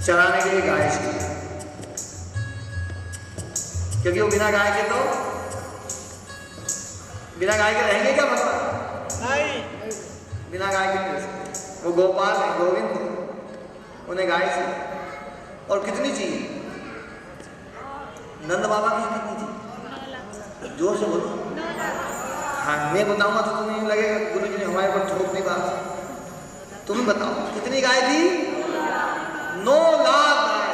चराने के लिए गाय चाहिए, क्योंकि वो बिना गाय के रहेंगे क्या भगवान? नहीं, बिना गाय के नहीं रह सकते। वो गोपाल है, गोविंद है, उन्हें गाय चाहिए। और कितनी चाहिए? नंद बाबा की कितनी चाहिए? जोर से बोलो। हाँ, मैं बताऊंगा तो तुम्हें नहीं लगेगा गुरु जी ने हमारे ऊपर थोप दी बात। तुम बताओ कितनी गाय थी? 9 लाख गाय।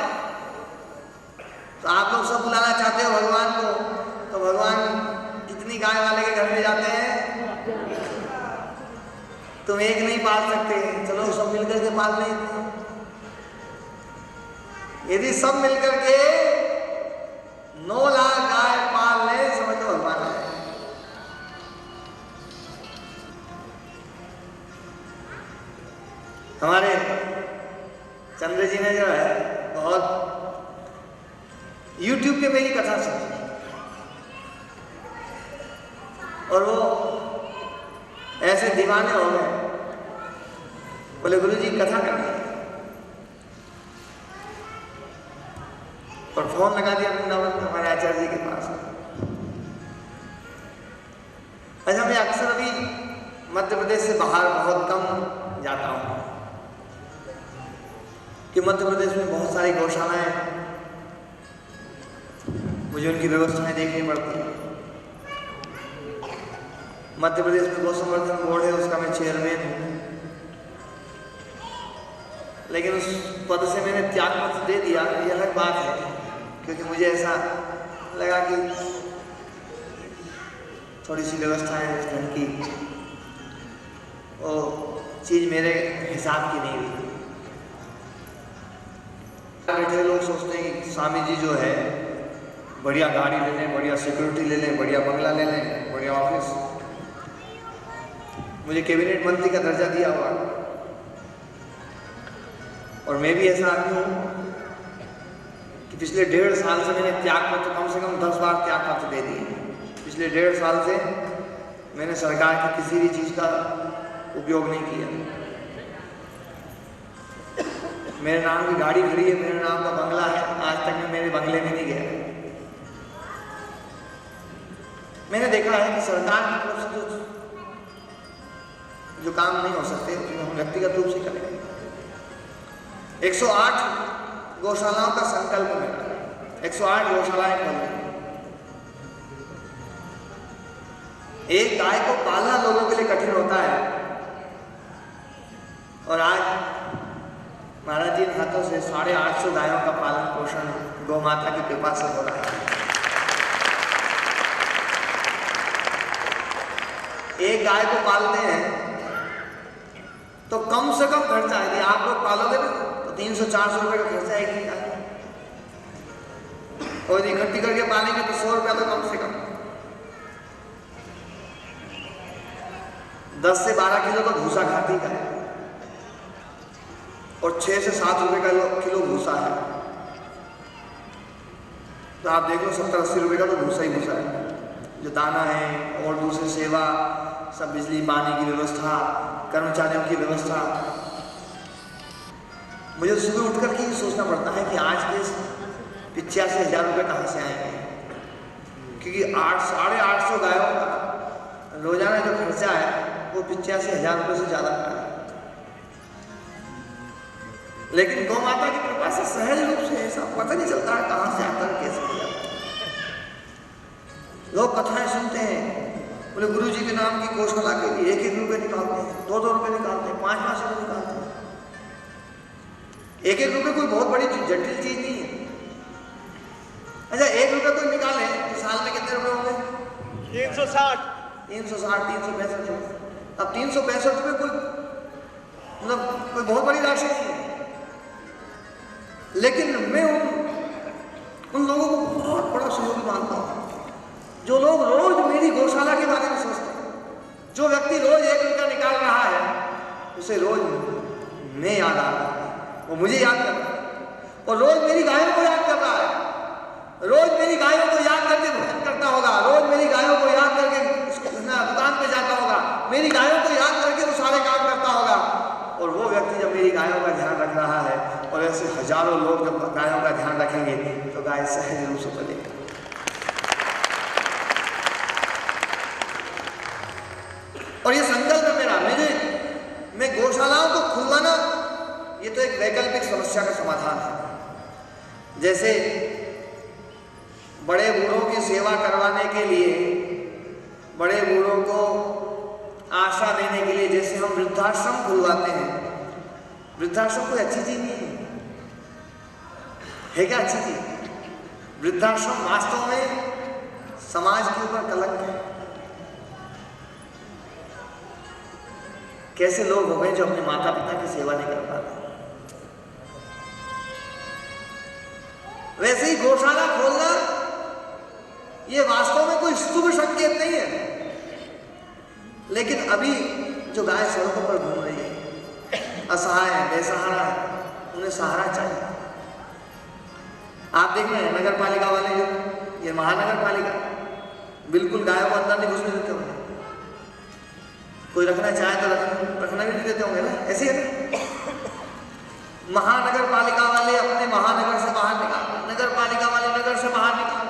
तो आप लोग सब बुलाना चाहते हो भगवान को, तो भगवान कितनी गाय वाले के घर में जाते हैं? तुम एक नहीं पाल सकते, चलो सब मिलकर के पाल लें। यदि सब मिलकर के 9 लाख गाय पाल ले, समझ लो भगवान है। हमारे चंद्र जी ने जो है बहुत YouTube पे मेरी कथा सुनी, और वो ऐसे दीवाने हो गए, बोले गुरु जी कथा करनी है, और फोन लगा दिया वृंदावन हमारे आचार्य जी के पास। अच्छा, मैं अक्सर अभी मध्य प्रदेश से बाहर बहुत कम जाता हूँ, कि मध्य प्रदेश में बहुत सारी गौशालाएं, मुझे उनकी व्यवस्थाएं देखनी पड़ती है। मध्य प्रदेश में गौ संवर्धन बोर्ड है, उसका मैं चेयरमैन हूँ, लेकिन उस पद से मैंने त्याग पत्र दे दिया, ये अलग बात है, क्योंकि मुझे ऐसा लगा कि थोड़ी सी व्यवस्थाएं घर की, वो चीज़ मेरे हिसाब की नहीं हुई। बैठे लोग सोचते हैं कि स्वामी जी जो है बढ़िया गाड़ी ले लें, बढ़िया सिक्योरिटी ले लें, बढ़िया बंगला ले लें, बढ़िया ऑफिस, मुझे कैबिनेट मंत्री का दर्जा दिया हुआ, और मैं भी ऐसा आदमी हूँ कि पिछले 1.5 साल से मैंने त्याग पत्र कम से कम 10 बार त्याग पत्र दे दिए। पिछले 1.5 साल से मैंने सरकार की किसी भी चीज़ का उपयोग नहीं किया। मेरे नाम की गाड़ी खड़ी है, मेरे नाम का बंगला है, आज तक मैं मेरे बंगले में नहीं गया। मैंने देखा है कि सरकार की तरफ से जो काम नहीं हो सकते हम व्यक्तिगत रूप से करें। 108 गौशालाओं का संकल्प मेरा, 108 गौशालाएं खोलने। एक गाय को पालना लोगों के लिए कठिन होता है, और आज महाराज जी हाथों से 850 गायों का पालन पोषण गौ माता की कृपा से हो रहा है। एक गाय को पालते हैं तो कम से कम खर्चा, यदि आप लोग पालोगे ना तो 300-400 रुपए का खर्चा एक ही गाय, और यदि इकट्ठी करके पालेंगे तो 100 रुपया तो कम से कम। 10 से 12 किलो तो भूसा खाती है, और 6 से 7 रुपए का किलो भूसा है, तो आप देख लो 70-80 रुपए का तो भूसा ही भूसा है। जो दाना है और दूसरी सेवा, सब बिजली पानी की व्यवस्था, कर्मचारियों की व्यवस्था, मुझे सुबह उठकर के सोचना पड़ता है कि आज के 85,000 रुपये कहाँ से आएंगे, क्योंकि 800-850 गायों का रोजाना जो खर्चा है वो 85,000 रुपये से ज़्यादा का है। लेकिन गौ माता की कृपा से सहज रूप से ऐसा पता नहीं चलता है कहाँ से आता है, कैसे हो जाता है। लोग कथाएं सुनते हैं, बोले गुरु जी के नाम की गौशाला के लिए 1-1 रुपये निकालते हैं, 2-2 रुपये निकालते हैं, 5-5 रुपये निकालते हैं। 1-1 रुपये कोई बहुत बड़ी जटिल चीज नहीं है। अच्छा, 1 रुपये कोई निकाले तो साल में कितने रुपए होंगे? 360, 365 रुपये। अब 365 रुपये कोई मतलब कोई बहुत बड़ी राशि नहीं है, लेकिन मैं उन लोगों को बहुत बड़ा सहयोगी मानता हूँ जो लोग रोज मेरी गौशाला के बारे में सोचते हैं। जो व्यक्ति रोज 1 रुपया निकाल रहा है उसे रोज मैं याद आ रहा है, वो मुझे याद कर रहा है, और रोज मेरी गायों को याद कर रहा है, रोज मेरी गायों को याद करके भोजन करता होगा, रोज मेरी गायों को याद करके दुकान पे जाता होगा, मेरी गायों को याद करके वो सारे काम करता होगा। और वो व्यक्ति जब मेरी गायों का ध्यान रख रहा है और ऐसे हजारों लोग जब गायों का ध्यान रखेंगे तो गाय सहज रूप से चलेगी। और ये संकल्प है मेरा, मैं गौशालाओं को खुलवाना, ये तो एक वैकल्पिक समस्या का समाधान है। जैसे बड़े बूढ़ों की सेवा करवाने के लिए, बड़े बूढ़ों को आशा देने के लिए जैसे हम वृद्धाश्रम खुलवाते हैं, वृद्धाश्रम कोई अच्छी चीज नहीं है क्या? अच्छी चीज? वृद्धाश्रम वास्तव में समाज के ऊपर कलंक है। कैसे लोग हो गए जो अपने माता पिता की सेवा नहीं कर पाते। वैसे ही गौशाला खोलना ये वास्तव में कोई शुभ संकेत नहीं है, लेकिन अभी जो गाय सड़कों पर घूम रही है, असहाय है, बेसहारा है, उन्हें सहारा चाहिए। आप देख रहे हैं नगर पालिका वाले, जो ये महानगर पालिका बिल्कुल गायों को अंदर नहीं घुसने देते होंगे। कोई रखना चाहे तो रखना भी नहीं देते होंगे ना, ऐसे ही है। महानगर पालिका वाले अपने महानगर से बाहर निकाल, नगर पालिका वाले नगर से बाहर निकाल,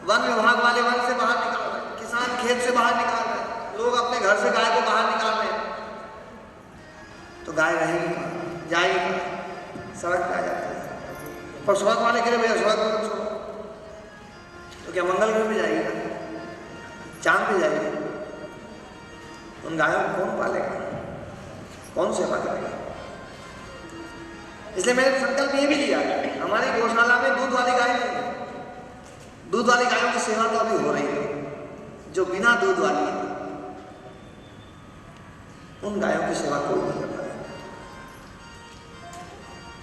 वन विभाग वाले वन से बाहर निकाल रहे, किसान खेत से बाहर निकाल रहे, लोग अपने घर से गाय को बाहर निकाल रहे हैं। तो गाय रहेगी, जाएगी, सड़क पे आ जाती है। पर सड़क वाले कह रहे भैया सड़क पर छोड़ो, तो क्या मंगल ग्रह पे जाएगी ना, चांद पे जाएगी? उन गायों को कौन पालेगा, कौन सेवा करेगा? इसलिए मैंने संकल्प ये भी लिया, हमारी गौशाला में दूध वाली गाय नहीं है। दूध वाली गायों की सेवा तो अभी हो रही है, जो बिना दूध वाली है उन गायों की सेवा कोई नहीं कर पाएगा।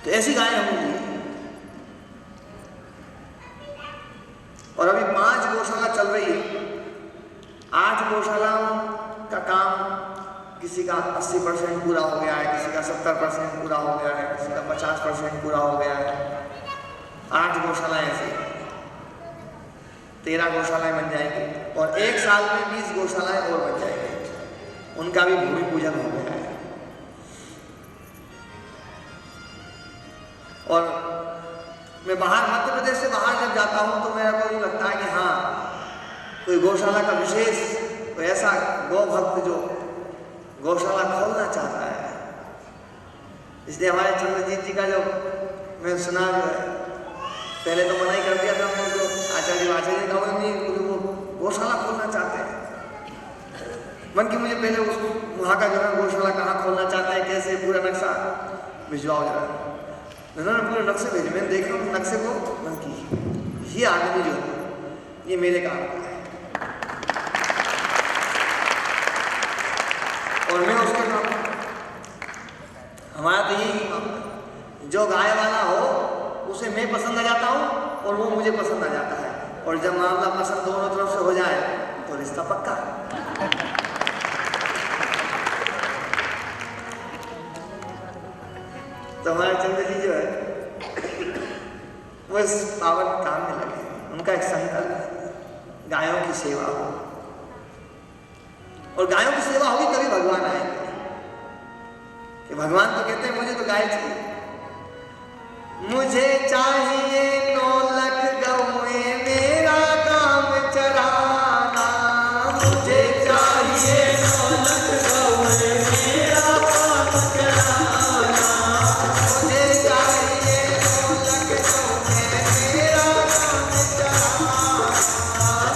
तो ऐसी गायें होंगी। और अभी 5 गौशाला चल रही है। 8 गौशालाओं का काम किसी का 80% पूरा हो गया है, किसी का 70% पूरा हो गया है, किसी का 50% पूरा हो गया है। 8 गौशालाएं ऐसी, 13 गौशालाएं बन जाएंगी और 1 साल में 20 गौशालाएं और बन जाएंगी। उनका भी भूमि पूजन हो गया है। और मैं बाहर मध्य प्रदेश से बाहर जब जाता हूं तो मेरे को लगता है कि हाँ, कोई गौशाला का विशेष, कोई ऐसा गौ भक्त जो गौशाला खोलना चाहता है। इसलिए हमारे चंद्रजीत जी का जो मैं सुना, जो है पहले तो मना ही कर दिया था मैंने, तो आचार्य जी वो गौशाला खोलना चाहते हैं। मन की मुझे पहले उस वहाँ का जो है गौशाला कहाँ खोलना चाहते हैं, कैसे, पूरा नक्शा भिजवाओ जरा। उन्होंने पूरे नक्शे भेजे, मैंने देखा उस नक्शे को, मन की ये आदमी जो ये मेरे काम का है और मैं उसके काम, हमारा तो यही काम है, जो गाय वाला हो उसे मैं पसंद आ जाता हूँ और वो मुझे पसंद आ जाता है। और जब मामला पसंद दोनों तरफ से हो जाए तो रिश्ता पक्का। तो हमारे चंद्र जी जो है वो इस पावन काम में लगे। उनका एक संकल्प है, गायों की सेवा हो, और गायों की सेवा होगी तभी भगवान आएंगे। कि भगवान तो कहते हैं मुझे तो गाय चाहिए, मुझे चाहिए 9 लाख गौएं मेरा काम चराना, मुझे चाहिए 9 लाख गौएं मेरा काम चराना, मुझे चाहिए 9 लाख गौएं मेरा काम चराना,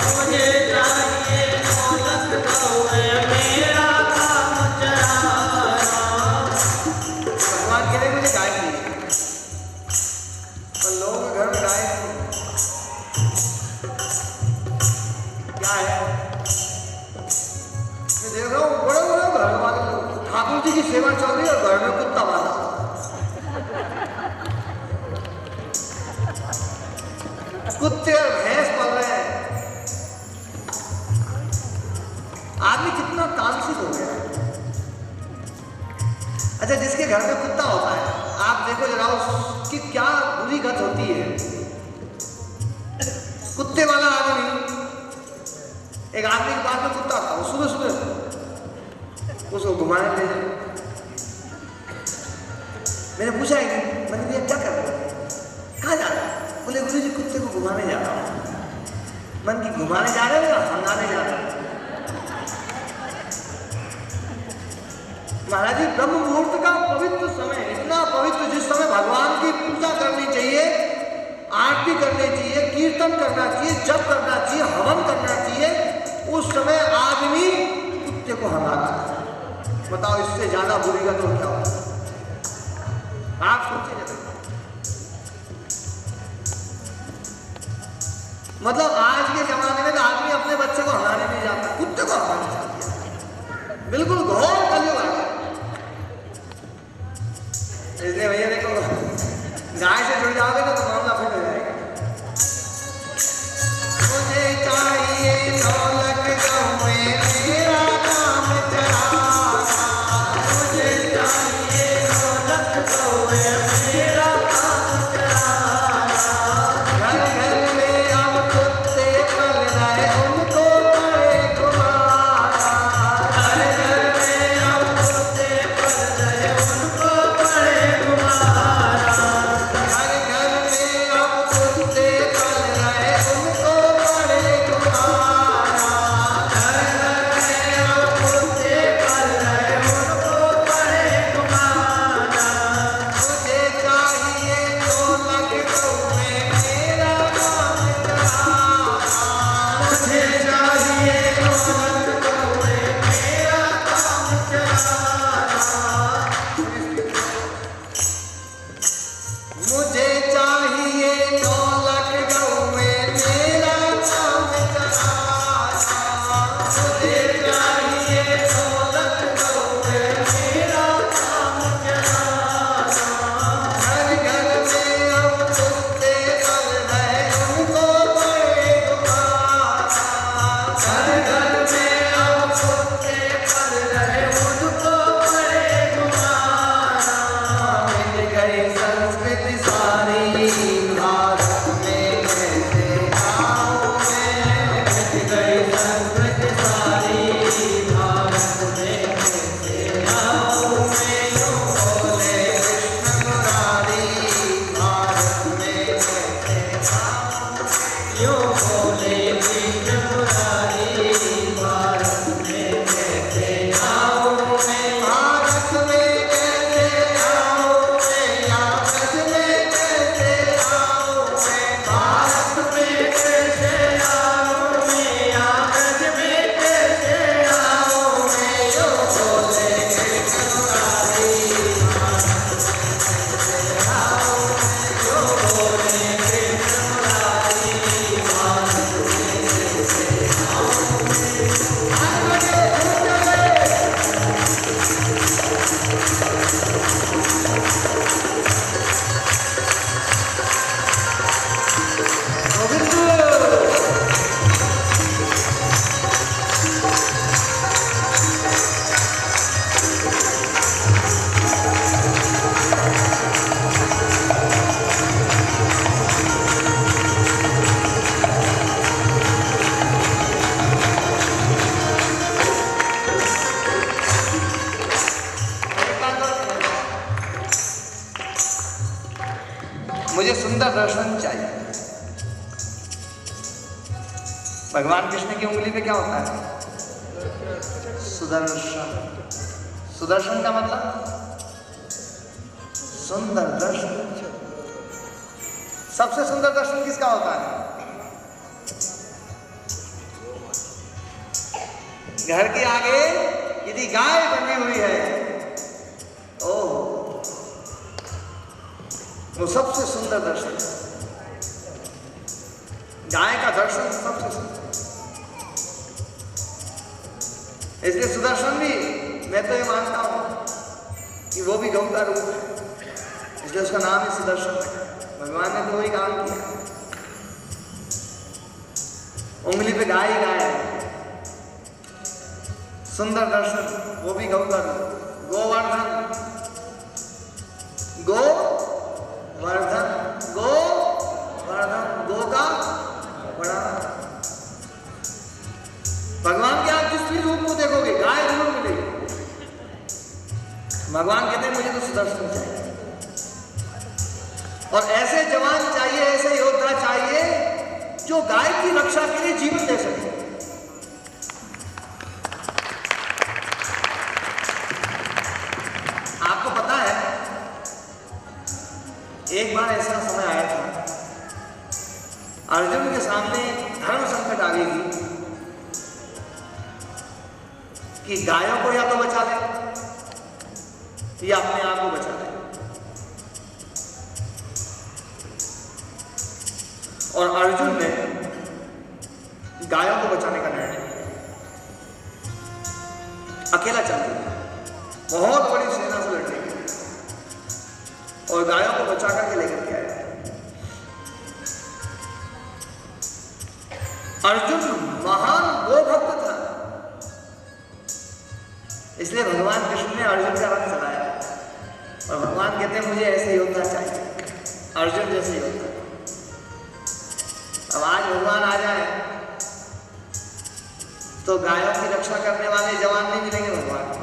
मुझे चाहिए 9 लाख गौएं मेरा काम चराना। भगवान कह रहे मुझे गाय चाहिए, और लोगों के घर में गाय क्या है? मैं देख रहा हूँ बड़े बड़े घर वाले लोग, ठाकुर जी की सेवा चल रही है और घर में कुत्ता बांधा। कुत्ते और भैंस पल रहे हैं। आदमी कितना तामसिक हो गया है। अच्छा, जिसके घर में कुत्ता होता है, आप देखो जरा उसकी क्या बुरी गत होती है। कुत्ते वाला आदमी, एक आदमी के पास में कुत्ता था, वो सुबह सुबह उसको घुमाने ले जाए। मैंने पूछा ही नहीं, मैंने भैया क्या कर रहे हो, कहाँ जा रहे हो? बोले गुरु जी कुत्ते को घुमाने जा रहा हूँ। मन की घुमाने जा रहे हो या हंगाने जा रहे हो? महाराज जी ब्रह्म मुहूर्त का पवित्र समय, इतना पवित्र जिस समय भगवान की पूजा करनी चाहिए, आरती करनी चाहिए, कीर्तन करना चाहिए, जप करना चाहिए, हवन करना चाहिए, उस समय आदमी कुत्ते को हंगाता है। बताओ इससे ज्यादा बुरी का तो क्या होगा? आप सोचिए जरा। मतलब आज के जमाने में तो आदमी अपने बच्चे को हंगाने नहीं जाता, कुत्ते को हंगाने जाता है। बिल्कुल घोर कलयुग आ गया। इसलिए भैया देखो, गाय से जुड़ जाओगे ना तो मामला फिट हो जाएगा। मुझे चाहिए ढोलक गौए मेरा काम चलाना, मुझे चाहिए ढोलक गौए मेरा काम चलाना। घर घर में अब कुत्ते पल रहे उनको पड़े घुमाना, घर घर में अब कुत्ते पल रहे उनको पड़े घुमाना, घर घर में अब कुत्ते पल रहे उनको पड़े घुमाना, घर घर में अब कुत्ते पल रहे उनको पड़े घुमाना। मुझे चाहिए ढोलक गौए मेरा काम चलाना, मुझे चाहिए ढोलक गौए मेरा काम चलाना। मुझे चाहिए ढोलक गौए मेरा काम चलाना, मुझे चाहिए ढोलक गौए मेरा काम चलाना। घर घर में अब कुत्ते पल रहे उनको पड़े घुमाना, घर घर में अब कुत्ते पल रहे उनको पड़े घुमाना। मिल गई संस्कृति सारी भारत में कैसे आऊं मैं, मिल गई संस्कृति सारी भारत में कैसे आऊं मैं। यूं बोले कृष्ण मुरारी भारत में कैसे आऊं, यूं बोले कृष्ण मुरारी भारत में कैसे आऊं मैं। भारत में कैसे आऊं मैं, या ब्रज में कैसे आऊं मैं, भारत में कैसे आऊं मैं, या ब्रज में कैसे आऊं मैं। यूं बोले कृष्ण मुरारी भारत में कैसे आऊं मैं, यूं बोले कृष्ण मुरारी भारत में कैसे आऊं मैं। मुझे सुंदर दर्शन चाहिए। भगवान कृष्ण की उंगली पे क्या होता है? सुदर्शन। सुदर्शन का मतलब सुंदर दर्शन। सबसे सुंदर दर्शन किसका होता है? घर के आगे यदि गाय बनी हुई है, ओह, वो सबसे सुंदर दर्शन। गाय का दर्शन सबसे सुंदर। इसलिए सुदर्शन भी, मैं तो ये मानता हूं कि वो भी गौ का रूप है, इसलिए उसका नाम ही सुदर्शन है। भगवान ने तो वही काम किया, उंगली पे गाय ही गाय है। सुंदर दर्शन, वो भी गौ का रूप। गोवर्धन, गो वर्धन, गो वर्धन, गो का बड़ा। भगवान के आप जिस भी रूप को देखोगे गाय जरूर मिलेगी। भगवान कहते हैं मुझे तो सुदर्शन चाहिए। और ऐसे जवान चाहिए, ऐसे योद्धा चाहिए जो गाय की रक्षा के लिए जीवन दे सके। आपको पता है एक बार ऐसा समय आया था, अर्जुन के सामने धर्म संकट आ गई थी कि गायों को या तो बचा ले या अपने आप को बचा ले। और अर्जुन ने गायों को बचाने का निर्णय लिया। अकेला चल दिया, बहुत बड़ी सेना से लड़ने के लिए, और गायों को बचा करके लेकर के आया। अर्जुन महान गो भक्त था, इसलिए भगवान कृष्ण ने अर्जुन का रंग चलाया। और भगवान कहते हैं मुझे ऐसे योद्धा चाहिए, अर्जुन जैसे योद्धा। अब आज भगवान आ जाए तो गायों की रक्षा करने वाले जवान नहीं मिलेंगे भगवान को,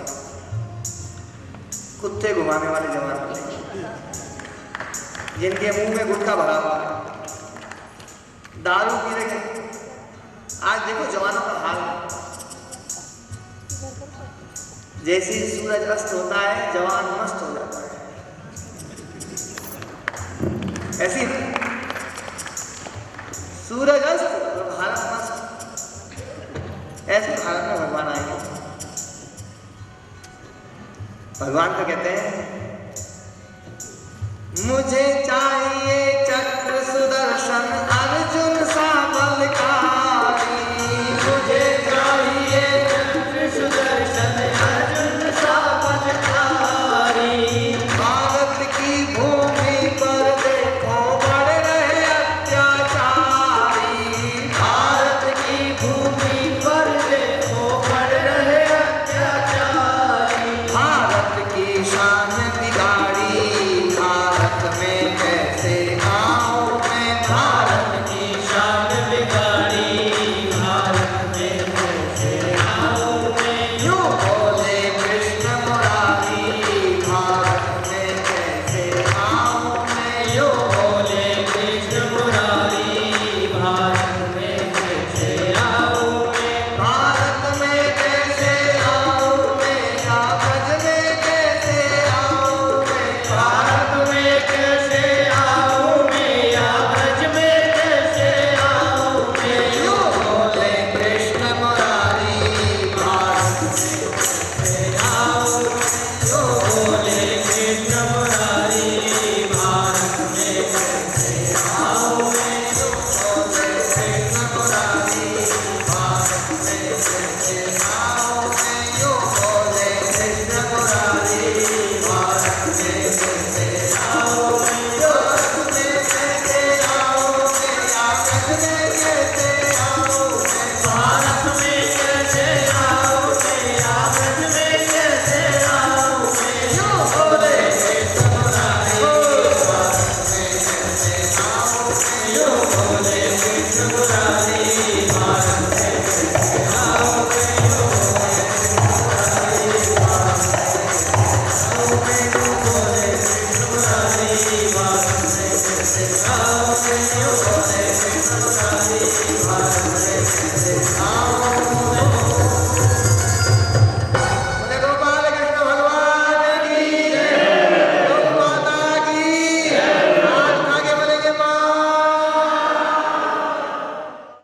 कुत्ते घुमाने वाले जवान मिलेंगे, जिनके मुंह में गुटखा भरा हुआ है, दारू पी रहे हैं। आज देखो जवानों का हाल, जैसे ही सूरज अस्त होता है जवान मस्त हो जाता है। ऐसी सूरज अस्त और भारत मस्त, ऐसे भारत में भगवान आएंगे। भगवान तो कहते हैं मुझे